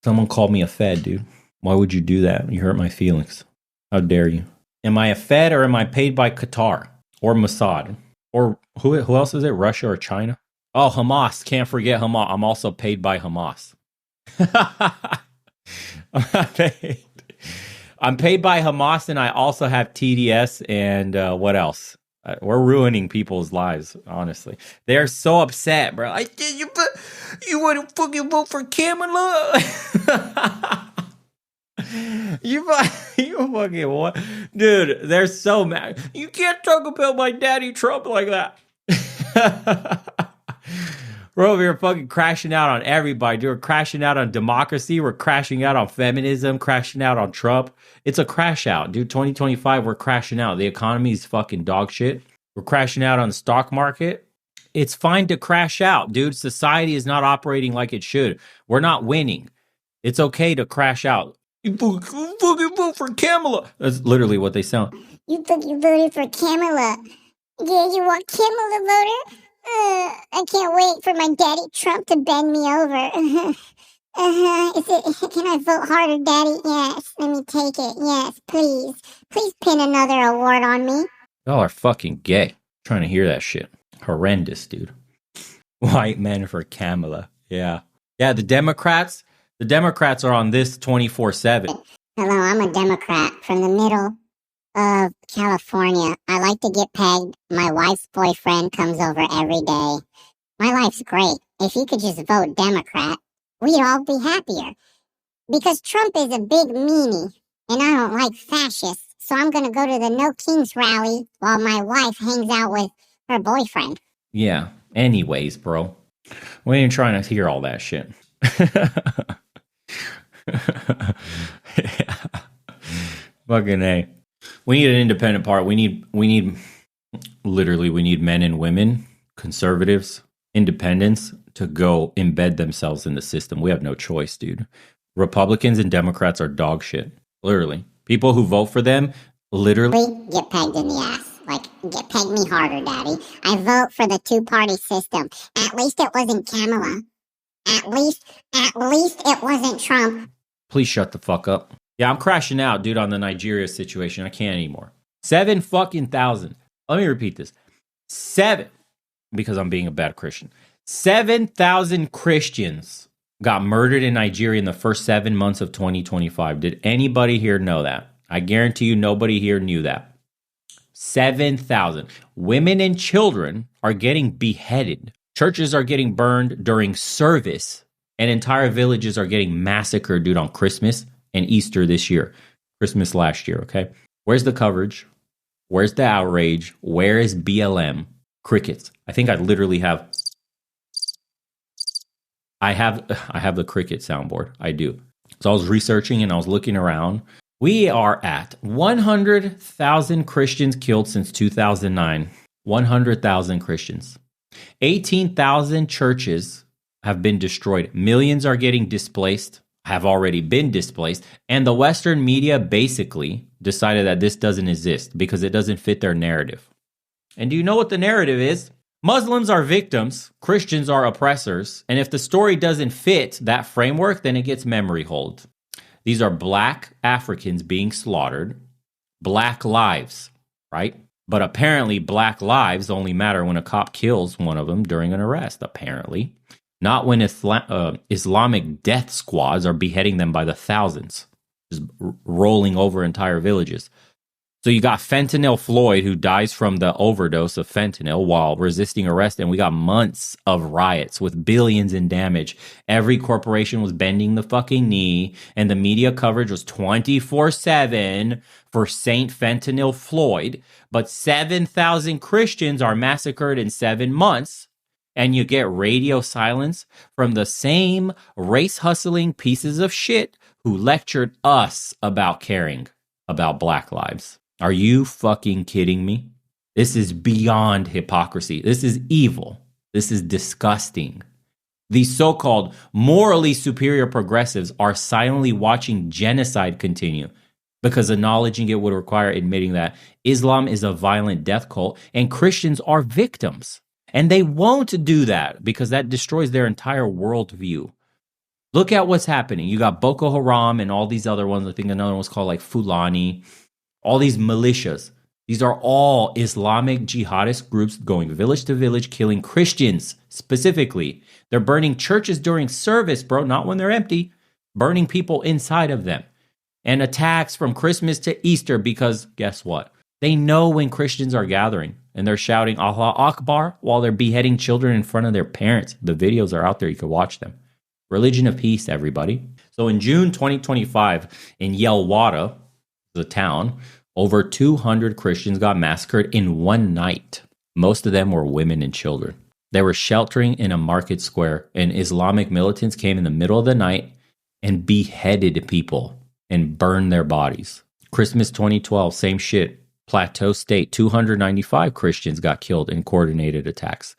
Someone called me a Fed, dude. Why would you do that? You hurt my feelings. How dare you? Am I a Fed or am I paid by Qatar or Mossad? Or who else is it? Russia or China? Oh, Hamas. Can't forget Hamas. I'm also paid by Hamas. I'm paid by Hamas, and I also have TDS and what else? We're ruining people's lives, honestly. They're so upset, bro. You want to fucking vote for Kamala? You fucking what? Dude, they're so mad. You can't talk about my daddy Trump like that. We're over here fucking crashing out on everybody. Dude, we're crashing out on democracy. We're crashing out on feminism, crashing out on Trump. It's a crash out, dude. 2025, we're crashing out. The economy is fucking dog shit. We're crashing out on the stock market. It's fine to crash out, dude. Society is not operating like it should. We're not winning. It's okay to crash out. You fucking vote for Kamala. That's literally what they sound. You fucking voted for Kamala. Yeah, you want Kamala voter? I can't wait for my daddy Trump to bend me over. Can I vote harder, daddy? Yes, let me take it. Yes, please. Please pin another award on me. Y'all are fucking gay. Trying to hear that shit. Horrendous, dude. White men for Kamala. Yeah. Yeah, the Democrats are on this 24/7. Hello, I'm a Democrat from the middle of California. I like to get pegged. My wife's boyfriend comes over every day. My life's great. If you could just vote Democrat, we'd all be happier. Because Trump is a big meanie, and I don't like fascists, so I'm going to go to the No Kings rally while my wife hangs out with her boyfriend. Yeah. Anyways, bro. We ain't trying to hear all that shit. Yeah. Fucking A. We need an independent part. We need men and women, conservatives, independents to go embed themselves in the system. We have no choice, dude. Republicans and Democrats are dog shit. Literally. People who vote for them literally get pegged in the ass. Like, get pegged me harder, daddy. I vote for the two-party system. At least it wasn't Kamala. At least it wasn't Trump. Please shut the fuck up. Yeah, I'm crashing out, dude, on the Nigeria situation. I can't anymore. 7 fucking thousand. Let me repeat this. 7, because I'm being a bad Christian. 7,000 Christians got murdered in Nigeria in the first 7 months of 2025. Did anybody here know that? I guarantee you nobody here knew that. 7,000. Women and children are getting beheaded. Churches are getting burned during service. And entire villages are getting massacred, dude, on Christmas and Easter this year. Christmas last year, okay? Where's the coverage? Where's the outrage? Where is BLM? Crickets. I think I literally have... I have the cricket soundboard. I do. So I was researching and I was looking around. We are at 100,000 Christians killed since 2009. 100,000 Christians. 18,000 churches have been destroyed. Millions are getting displaced, have already been displaced. And the Western media basically decided that this doesn't exist because it doesn't fit their narrative. And do you know what the narrative is? Muslims are victims, Christians are oppressors, and if the story doesn't fit that framework, then it gets memory hold. These are black Africans being slaughtered, black lives, right? But apparently black lives only matter when a cop kills one of them during an arrest, apparently. Not when Islamic death squads are beheading them by the thousands, just rolling over entire villages. So you got Fentanyl Floyd, who dies from the overdose of fentanyl while resisting arrest, and we got months of riots with billions in damage. Every corporation was bending the fucking knee, and the media coverage was 24/7 for Saint Fentanyl Floyd. But 7,000 Christians are massacred in 7 months, and you get radio silence from the same race-hustling pieces of shit who lectured us about caring about black lives. Are you fucking kidding me? This is beyond hypocrisy. This is evil. This is disgusting. These so-called morally superior progressives are silently watching genocide continue because acknowledging it would require admitting that Islam is a violent death cult and Christians are victims. And they won't do that because that destroys their entire worldview. Look at what's happening. You got Boko Haram and all these other ones. I think another one was called like Fulani. All these militias. These are all Islamic jihadist groups going village to village, killing Christians specifically. They're burning churches during service, bro, not when they're empty. Burning people inside of them. And attacks from Christmas to Easter because guess what? They know when Christians are gathering and they're shouting Allah Akbar while they're beheading children in front of their parents. The videos are out there. You can watch them. Religion of peace, everybody. So in June 2025, in Yelwada, the town, over 200 Christians got massacred in one night. Most of them were women and children. They were sheltering in a market square, and Islamic militants came in the middle of the night and beheaded people and burned their bodies. Christmas 2012, same shit. Plateau State, 295 Christians got killed in coordinated attacks.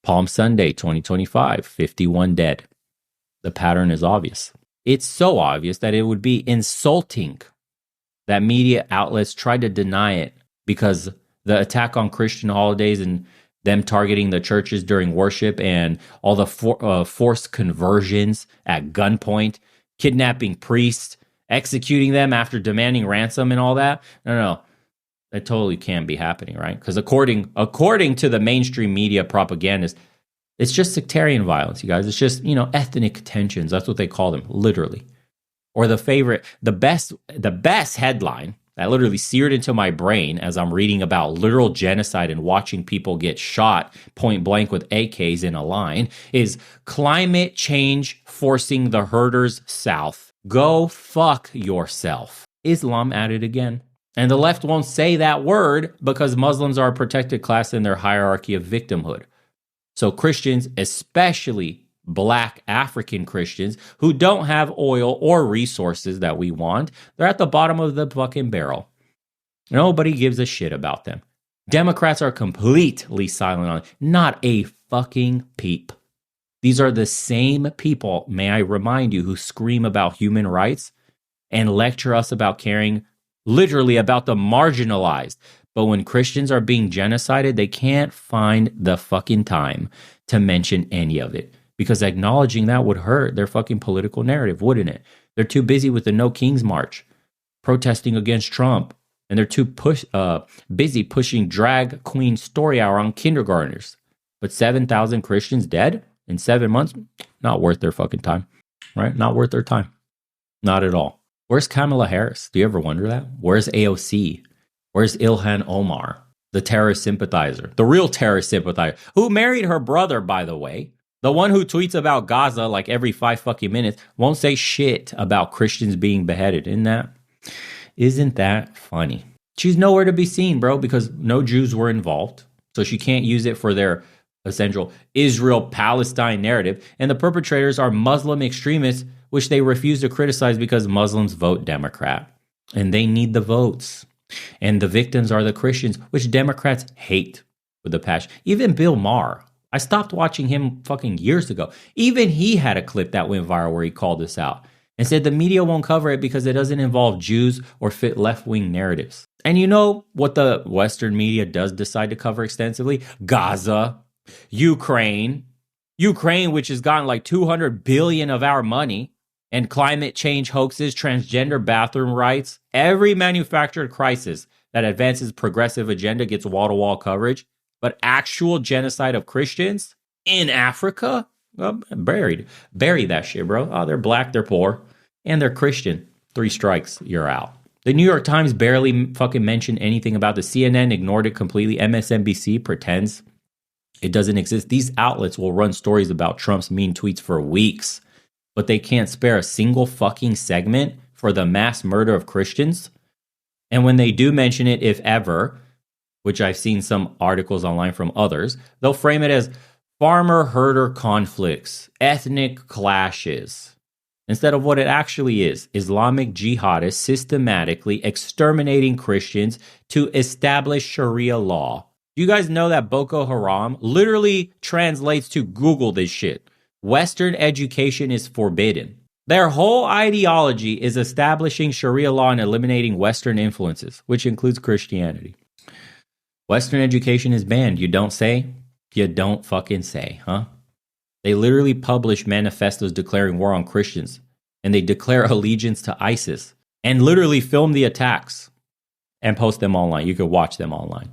Palm Sunday 2025, 51 dead. The pattern is obvious. It's so obvious that it would be insulting that media outlets tried to deny it because the attack on Christian holidays and them targeting the churches during worship and all the forced conversions at gunpoint, kidnapping priests, executing them after demanding ransom and all that. No. That totally can't be happening, right? Because according to the mainstream media propagandists, it's just sectarian violence, you guys. It's just, ethnic tensions. That's what they call them, literally. Or the best headline that literally seared into my brain as I'm reading about literal genocide and watching people get shot point blank with AKs in a line is climate change forcing the herders south. Go fuck yourself. Islam at it again. And the left won't say that word because Muslims are a protected class in their hierarchy of victimhood. So Christians, especially Black African Christians who don't have oil or resources that we want, they're at the bottom of the fucking barrel. Nobody gives a shit about them. Democrats are completely silent on it. Not a fucking peep. These are the same people, may I remind you, who scream about human rights and lecture us about caring literally about the marginalized. But when Christians are being genocided, they can't find the fucking time to mention any of it. Because acknowledging that would hurt their fucking political narrative, wouldn't it? They're too busy with the No Kings March, protesting against Trump. And they're too busy pushing drag queen story hour on kindergartners. But 7,000 Christians dead in 7 months? Not worth their fucking time, right? Not worth their time. Not at all. Where's Kamala Harris? Do you ever wonder that? Where's AOC? Where's Ilhan Omar, the terrorist sympathizer, the real terrorist sympathizer, who married her brother, by the way? The one who tweets about Gaza like every 5 fucking minutes, won't say shit about Christians being beheaded. Isn't that funny? She's nowhere to be seen, bro, because no Jews were involved. So she can't use it for their essential Israel-Palestine narrative. And the perpetrators are Muslim extremists, which they refuse to criticize because Muslims vote Democrat. And they need the votes. And the victims are the Christians, which Democrats hate with a passion. Even Bill Maher. I stopped watching him fucking years ago. Even he had a clip that went viral where he called this out and said the media won't cover it because it doesn't involve Jews or fit left-wing narratives. And you know what the Western media does decide to cover extensively? Gaza, Ukraine, which has gotten like 200 billion of our money, and climate change hoaxes, transgender bathroom rights. Every manufactured crisis that advances progressive agenda gets wall-to-wall coverage. But actual genocide of Christians in Africa? Well, bury that shit, bro. Oh, they're black, they're poor, and they're Christian. 3 strikes, you're out. The New York Times barely fucking mentioned anything about the CNN, ignored it completely. MSNBC pretends it doesn't exist. These outlets will run stories about Trump's mean tweets for weeks, but they can't spare a single fucking segment for the mass murder of Christians. And when they do mention it, if ever, which I've seen some articles online from others, they'll frame it as farmer-herder conflicts, ethnic clashes, instead of what it actually is, Islamic jihadists systematically exterminating Christians to establish Sharia law. You guys know that Boko Haram literally translates to Google this shit. Western education is forbidden. Their whole ideology is establishing Sharia law and eliminating Western influences, which includes Christianity. Western education is banned. You don't say, you don't fucking say, huh? They literally publish manifestos declaring war on Christians, and they declare allegiance to ISIS and literally film the attacks and post them online. You could watch them online.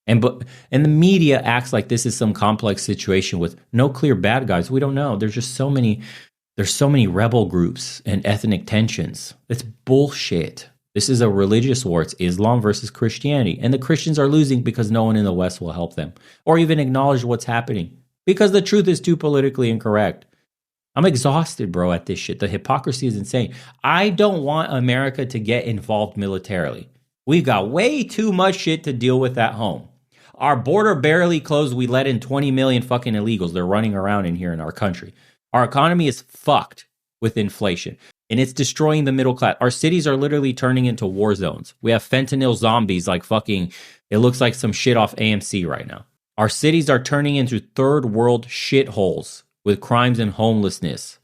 And the media acts like this is some complex situation with no clear bad guys. We don't know. There's so many rebel groups and ethnic tensions. It's bullshit. This is a religious war. It's Islam versus Christianity. And the Christians are losing because no one in the West will help them or even acknowledge what's happening because the truth is too politically incorrect. I'm exhausted, bro, at this shit. The hypocrisy is insane. I don't want America to get involved militarily. We've got way too much shit to deal with at home. Our border barely closed. We let in 20 million fucking illegals. They're running around in here in our country. Our economy is fucked with inflation, and it's destroying the middle class. Our cities are literally turning into war zones. We have fentanyl zombies like fucking, it looks like some shit off AMC right now. Our cities are turning into third world shitholes with crimes and homelessness.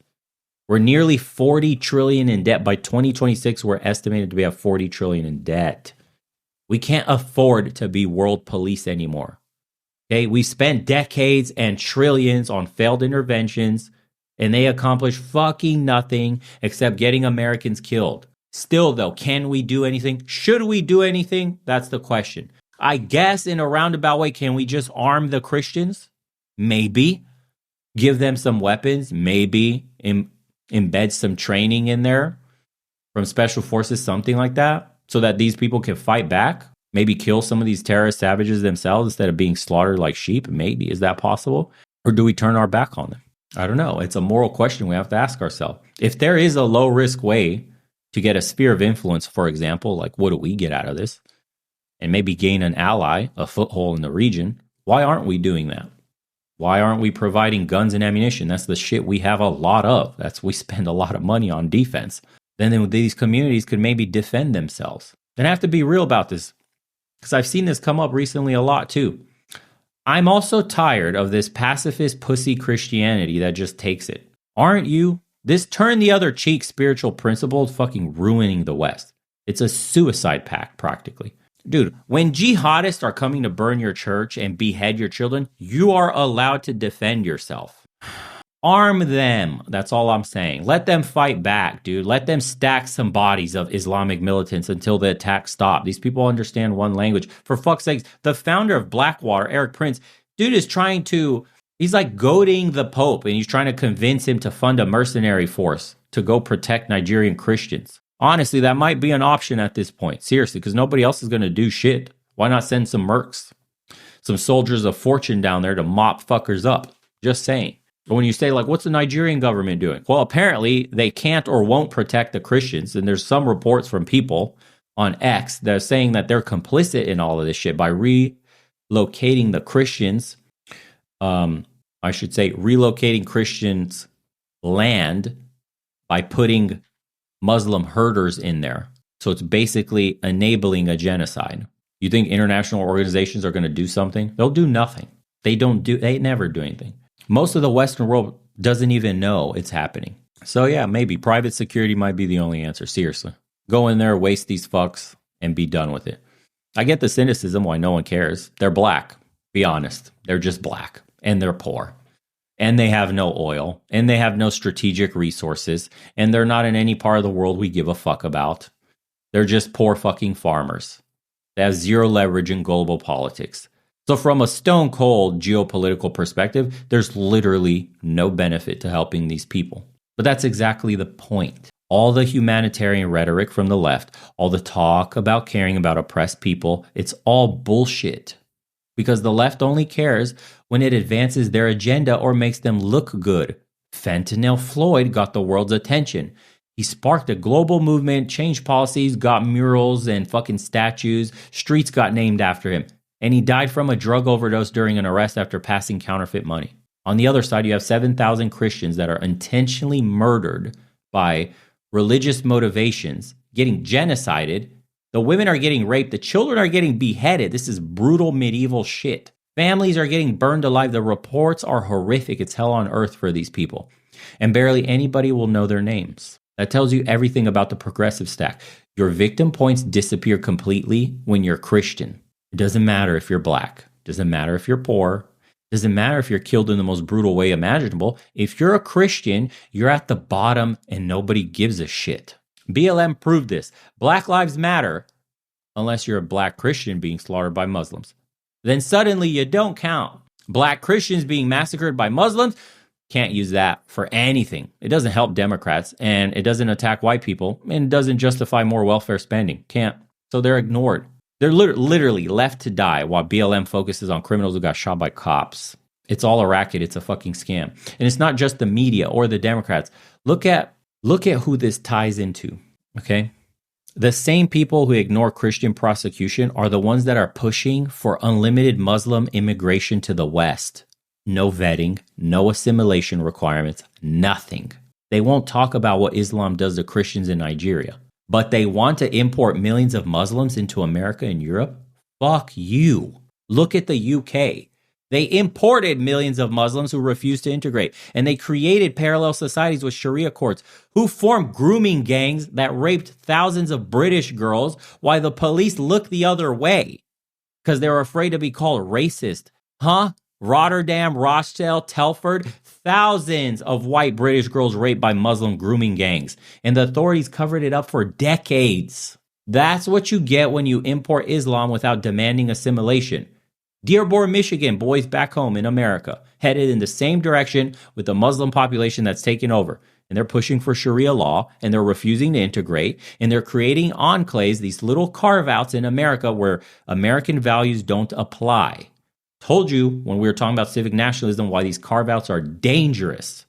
We're nearly 40 trillion in debt. By 2026, we're estimated to be at 40 trillion in debt. We can't afford to be world police anymore. Okay, we spent decades and trillions on failed interventions, and they accomplished fucking nothing except getting Americans killed. Still, though, can we do anything? Should we do anything? That's the question. I guess in a roundabout way, can we just arm the Christians? Maybe. Give them some weapons? Maybe. Embed some training in there from special forces, something like that, so that these people can fight back? Maybe kill some of these terrorist savages themselves instead of being slaughtered like sheep? Maybe. Is that possible? Or do we turn our back on them? I don't know. It's a moral question we have to ask ourselves. If there is a low-risk way to get a sphere of influence, for example, like what do we get out of this? And maybe gain an ally, a foothold in the region, why aren't we doing that? Why aren't we providing guns and ammunition? That's the shit we have a lot of. We spend a lot of money on defense. Then these communities could maybe defend themselves. And I have to be real about this, because I've seen this come up recently a lot too. I'm also tired of this pacifist pussy Christianity that just takes it. Aren't you? This turn the other cheek spiritual principle is fucking ruining the West. It's a suicide pact, practically. Dude, when jihadists are coming to burn your church and behead your children, you are allowed to defend yourself. Arm them. That's all I'm saying. Let them fight back, dude. Let them stack some bodies of Islamic militants until the attacks stop. These people understand one language. For fuck's sake, the founder of Blackwater, Eric Prince, dude is he's like goading the Pope, and he's trying to convince him to fund a mercenary force to go protect Nigerian Christians. Honestly, that might be an option at this point. Seriously, because nobody else is going to do shit. Why not send some mercs, some soldiers of fortune down there to mop fuckers up? Just saying. But when you say, like, what's the Nigerian government doing? Well, apparently they can't or won't protect the Christians. And there's some reports from people on X that are saying that they're complicit in all of this shit by relocating the Christians. I should say relocating Christians' land by putting Muslim herders in there. So it's basically enabling a genocide. You think international organizations are going to do something? They'll do nothing. They never do anything. Most of the Western world doesn't even know it's happening. So yeah, maybe private security might be the only answer. Seriously. Go in there, waste these fucks, and be done with it. I get the cynicism why no one cares. They're black. Be honest. They're just black. And they're poor. And they have no oil. And they have no strategic resources. And they're not in any part of the world we give a fuck about. They're just poor fucking farmers. They have zero leverage in global politics. So from a stone cold geopolitical perspective, there's literally no benefit to helping these people. But that's exactly the point. All the humanitarian rhetoric from the left, all the talk about caring about oppressed people, it's all bullshit. Because the left only cares when it advances their agenda or makes them look good. Fentanyl Floyd got the world's attention. He sparked a global movement, changed policies, got murals and fucking statues. Streets got named after him. And he died from a drug overdose during an arrest after passing counterfeit money. On the other side, you have 7,000 Christians that are intentionally murdered by religious motivations, getting genocided. The women are getting raped. The children are getting beheaded. This is brutal medieval shit. Families are getting burned alive. The reports are horrific. It's hell on earth for these people. And barely anybody will know their names. That tells you everything about the progressive stack. Your victim points disappear completely when you're Christian. It doesn't matter if you're black. It doesn't matter if you're poor. Doesn't matter if you're killed in the most brutal way imaginable. If you're a Christian, you're at the bottom and nobody gives a shit. BLM proved this. Black lives matter unless you're a black Christian being slaughtered by Muslims. Then suddenly you don't count. Black Christians being massacred by Muslims, can't use that for anything. It doesn't help Democrats, and it doesn't attack white people, and it doesn't justify more welfare spending. Can't. So they're ignored. They're literally left to die while BLM focuses on criminals who got shot by cops. It's all a racket. It's a fucking scam. And it's not just the media or the Democrats. Look at who this ties into, okay? The same people who ignore Christian prosecution are the ones that are pushing for unlimited Muslim immigration to the West. No vetting, no assimilation requirements, nothing. They won't talk about what Islam does to Christians in Nigeria, but they want to import millions of Muslims into America and Europe? Fuck you. Look at the UK. They imported millions of Muslims who refused to integrate, and they created parallel societies with Sharia courts who formed grooming gangs that raped thousands of British girls while the police looked the other way because they were afraid to be called racist. Huh? Rotterdam, Rochdale, Telford, thousands of white British girls raped by Muslim grooming gangs, and the authorities covered it up for decades. That's what you get when you import Islam without demanding assimilation. Dearborn, Michigan, boys back home in America, headed in the same direction with the Muslim population that's taken over. And they're pushing for Sharia law, and they're refusing to integrate, and they're creating enclaves, these little carve-outs in America where American values don't apply. Told you when we were talking about civic nationalism why these carve-outs are dangerous.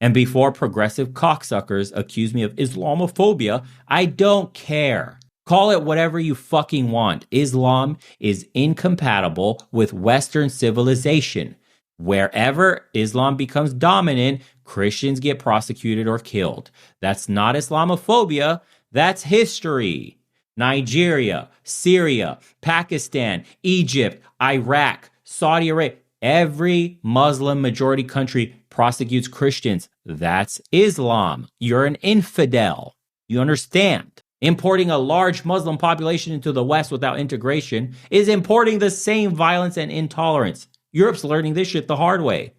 And before progressive cocksuckers accuse me of Islamophobia, I don't care. Call it whatever you fucking want. Islam is incompatible with Western civilization. Wherever Islam becomes dominant, Christians get prosecuted or killed. That's not Islamophobia. That's history. Nigeria, Syria, Pakistan, Egypt, Iraq, Saudi Arabia, every Muslim majority country prosecutes Christians. That's Islam. You're an infidel. You understand? Importing a large Muslim population into the West without integration is importing the same violence and intolerance. Europe's learning this shit the hard way.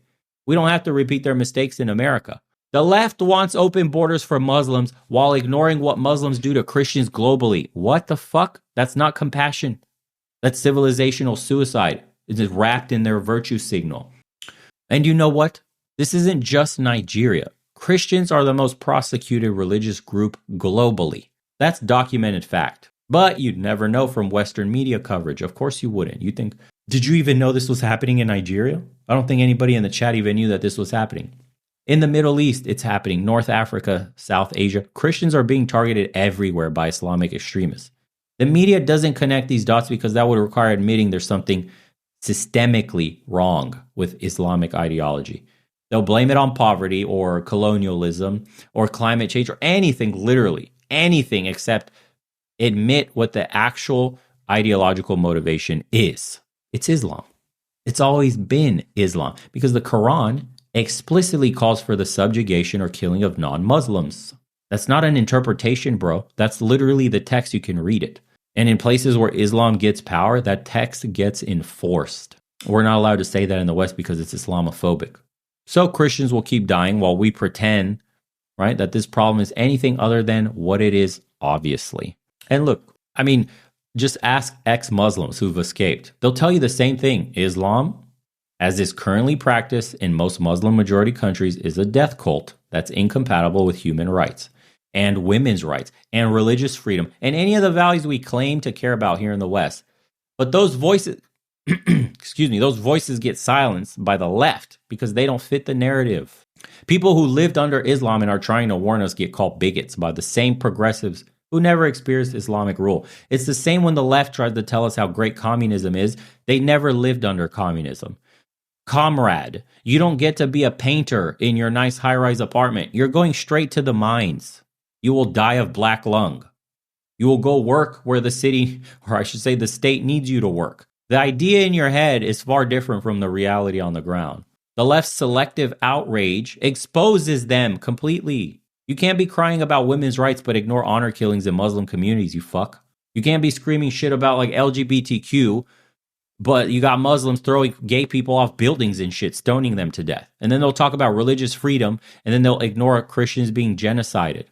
We don't have to repeat their mistakes in America. The left wants open borders for Muslims while ignoring what Muslims do to Christians globally. What the fuck? That's not compassion. That's civilizational suicide. It is wrapped in their virtue signal. And you know what? This isn't just Nigeria. Christians are the most prosecuted religious group globally. That's documented fact. But you'd never know from Western media coverage. Of course you wouldn't. You think, did you even know this was happening in Nigeria? I don't think anybody in the chat even knew that this was happening. In the Middle East, it's happening. North Africa, South Asia. Christians are being targeted everywhere by Islamic extremists. The media doesn't connect these dots because that would require admitting there's something systemically wrong with Islamic ideology. They'll blame it on poverty or colonialism or climate change or anything, literally anything, except admit what the actual ideological motivation is. It's Islam. It's always been Islam because the Quran explicitly calls for the subjugation or killing of non-Muslims. That's not an interpretation, bro. That's literally the text. You can read it. And in places where Islam gets power, that text gets enforced. We're not allowed to say that in the West because it's Islamophobic. So Christians will keep dying while we pretend, right, that this problem is anything other than what it is, obviously. And look, I mean, just ask ex-Muslims who've escaped. They'll tell you the same thing. Islam, as is currently practiced in most Muslim-majority countries, is a death cult that's incompatible with human rights and women's rights and religious freedom and any of the values we claim to care about here in the West. But those voices, those voices get silenced by the left because they don't fit the narrative. People who lived under Islam and are trying to warn us get called bigots by the same progressives who never experienced Islamic rule. It's the same when the left tries to tell us how great communism is. They never lived under communism. Comrade, you don't get to be a painter in your nice high-rise apartment. You're going straight to the mines. You will die of black lung. You will go work where the city, or I should say the state, needs you to work. The idea in your head is far different from the reality on the ground. The left's selective outrage exposes them completely. You can't be crying about women's rights but ignore honor killings in Muslim communities, you fuck. You can't be screaming shit about like LGBTQ But you got Muslims throwing gay people off buildings and shit, stoning them to death. And then they'll talk about religious freedom, and then they'll ignore Christians being genocided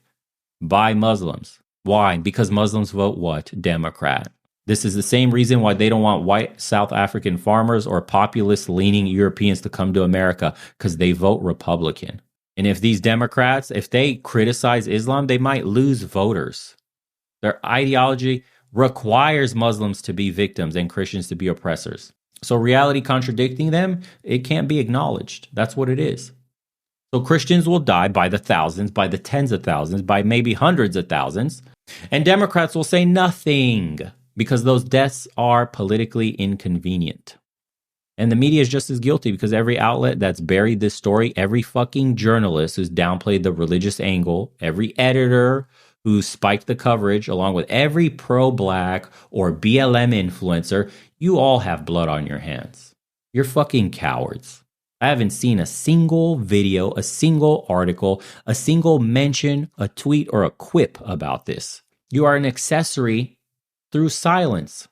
by Muslims. Why? Because Muslims vote what? Democrat. This is the same reason why they don't want white South African farmers or populist-leaning Europeans to come to America, because they vote Republican. And if these Democrats, if they criticize Islam, they might lose voters. Their ideology requires Muslims to be victims and Christians to be oppressors. So reality contradicting them, it can't be acknowledged. That's what it is. So Christians will die by the thousands, by the tens of thousands, by maybe hundreds of thousands. And Democrats will say nothing because those deaths are politically inconvenient. And the media is just as guilty because every outlet that's buried this story, every fucking journalist who's downplayed the religious angle, every editor who spiked the coverage, along with every pro-black or BLM influencer, you all have blood on your hands. You're fucking cowards. I haven't seen a single video, a single article, a single mention, a tweet, or a quip about this. You are an accessory through silence.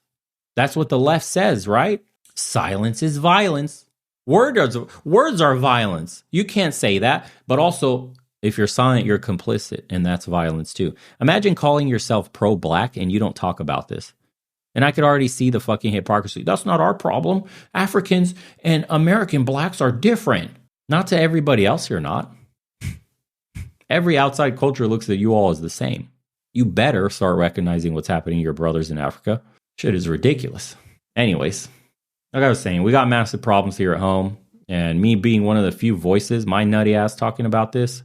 That's what the left says, right? Silence is violence. Words are violence. You can't say that, but also, if you're silent, you're complicit, and that's violence too. Imagine calling yourself pro-black and you don't talk about this. And I could already see the fucking hypocrisy. That's not our problem. Africans and American blacks are different. Not to everybody else, you're not. Every outside culture looks at you all as the same. You better start recognizing what's happening to your brothers in Africa. Shit is ridiculous. Anyways, like I was saying, we got massive problems here at home. And me being one of the few voices, my nutty ass talking about this,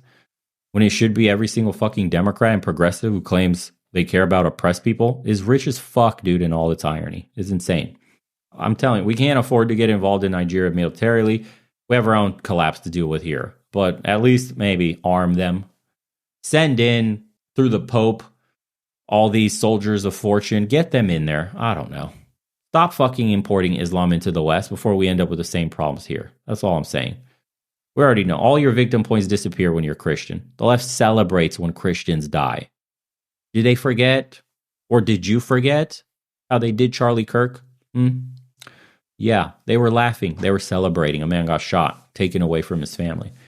when it should be every single fucking Democrat and progressive who claims they care about oppressed people, is rich as fuck, dude, in all its irony. It's insane. I'm telling you, we can't afford to get involved in Nigeria militarily. We have our own collapse to deal with here. But at least maybe arm them. Send in, through the Pope, all these soldiers of fortune. Get them in there. I don't know. Stop fucking importing Islam into the West before we end up with the same problems here. That's all I'm saying. We already know. All your victim points disappear when you're Christian. The left celebrates when Christians die. Did they forget? Or did you forget how they did Charlie Kirk? Yeah, they were laughing. They were celebrating. A man got shot, taken away from his family.